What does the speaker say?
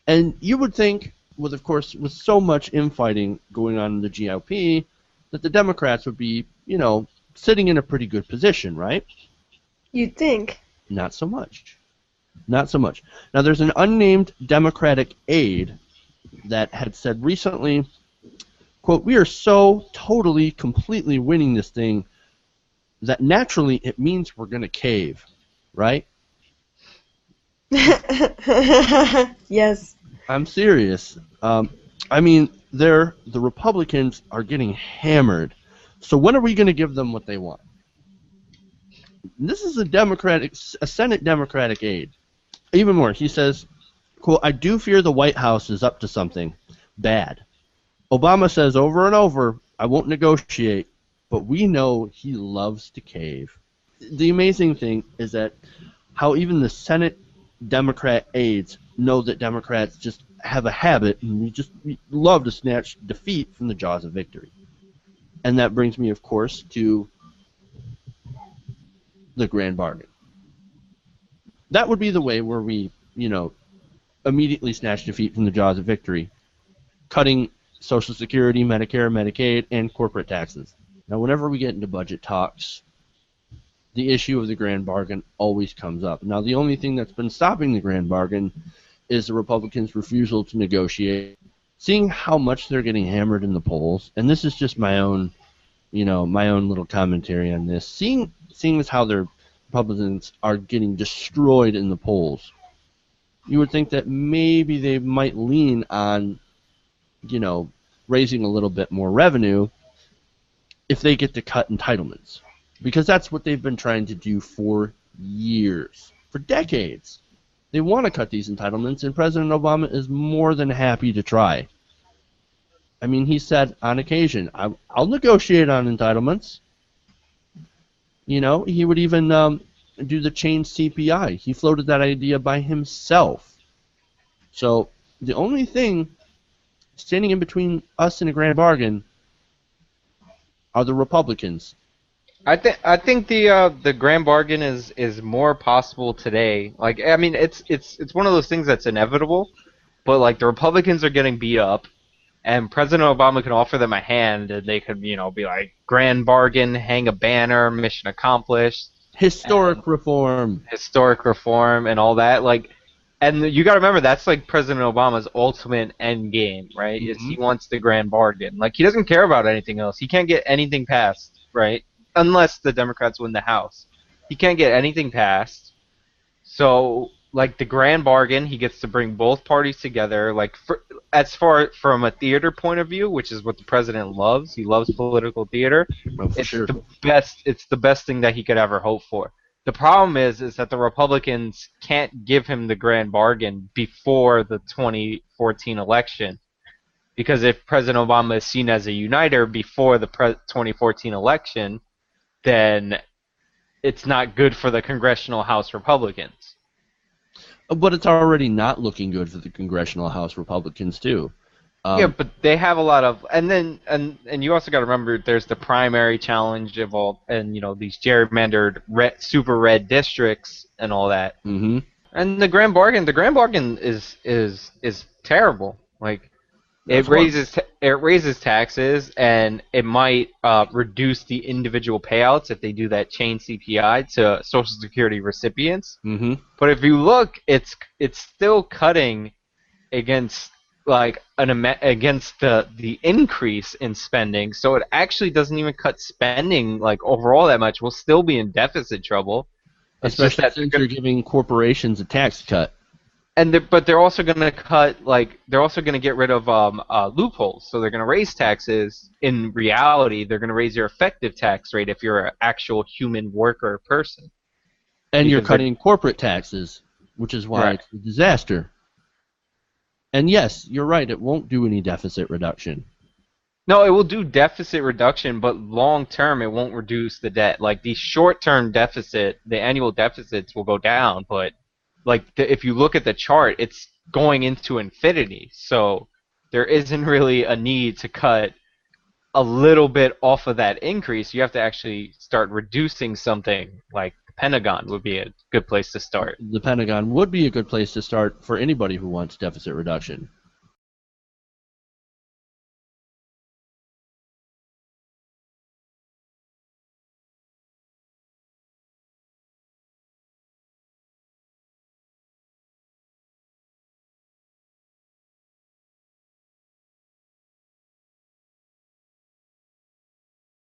And you would think, of course, with so much infighting going on in the GOP, that the Democrats would be, sitting in a pretty good position, right? You'd think. Not so much. Not so much. Now, there's an unnamed Democratic aide that had said recently, quote, "We are so totally, completely winning this thing that naturally it means we're going to cave," right? Yes. I'm serious. The Republicans are getting hammered. So when are we going to give them what they want? This is a Senate Democratic aide. Even more, he says, quote, "I do fear the White House is up to something bad. Obama says over and over, I won't negotiate, but we know he loves to cave." The amazing thing is that how even the Senate Democrat aides know that Democrats just have a habit, and we love to snatch defeat from the jaws of victory. And that brings me, of course, to the grand bargain. That would be the way where we, immediately snatch defeat from the jaws of victory, cutting Social Security, Medicare, Medicaid, and corporate taxes. Now, whenever we get into budget talks, the issue of the grand bargain always comes up. Now, the only thing that's been stopping the grand bargain is the Republicans' refusal to negotiate. Seeing how much they're getting hammered in the polls, and this is just my own little commentary on this. Seeing as how their Republicans are getting destroyed in the polls, you would think that maybe they might lean on, raising a little bit more revenue if they get to cut entitlements. Because that's what they've been trying to do for years, for decades. They want to cut these entitlements, and President Obama is more than happy to try. I mean, he said on occasion, I'll negotiate on entitlements. He would even do the change CPI. He floated that idea by himself. So the only thing standing in between us and a grand bargain are the Republicans. I think the grand bargain is more possible today. Like, I mean, it's one of those things that's inevitable, but like the Republicans are getting beat up, and President Obama can offer them a hand, and they could be like grand bargain, hang a banner, mission accomplished, historic reform, and all that. Like, and you got to remember that's like President Obama's ultimate end game, right? Mm-hmm. Is he wants the grand bargain. Like, he doesn't care about anything else. He can't get anything passed, right? Unless the Democrats win the House. He can't get anything passed. So, like, the grand bargain, he gets to bring both parties together. Like, as far from a theater point of view, which is what the president loves, he loves political theater. It's the best thing that he could ever hope for. The problem is that the Republicans can't give him the grand bargain before the 2014 election. Because if President Obama is seen as a uniter before the 2014 election, then it's not good for the Congressional House Republicans. But it's already not looking good for the Congressional House Republicans too. Yeah, but they have a lot of, and you also got to remember there's the primary challenge of all, and these gerrymandered super red districts and all that. Mm-hmm. And the grand bargain is terrible. Like, it raises taxes, and it might reduce the individual payouts if they do that chain CPI to Social Security recipients. Mm-hmm. But if you look, it's still cutting against against the increase in spending. So it actually doesn't even cut spending like overall that much. We'll still be in deficit trouble. Especially since you're giving corporations a tax cut. But they're also going to they're also going to get rid of loopholes. So they're going to raise taxes. In reality, they're going to raise your effective tax rate if you're an actual human worker person. And you're cutting corporate taxes, which is why it's a disaster. And yes, you're right, it won't do any deficit reduction. No, it will do deficit reduction, but long term it won't reduce the debt. Like, the short-term deficit, the annual deficits will go down, but if you look at the chart, it's going into infinity. So there isn't really a need to cut a little bit off of that increase. You have to actually start reducing something like Pentagon would be a good place to start. The Pentagon would be a good place to start for anybody who wants deficit reduction.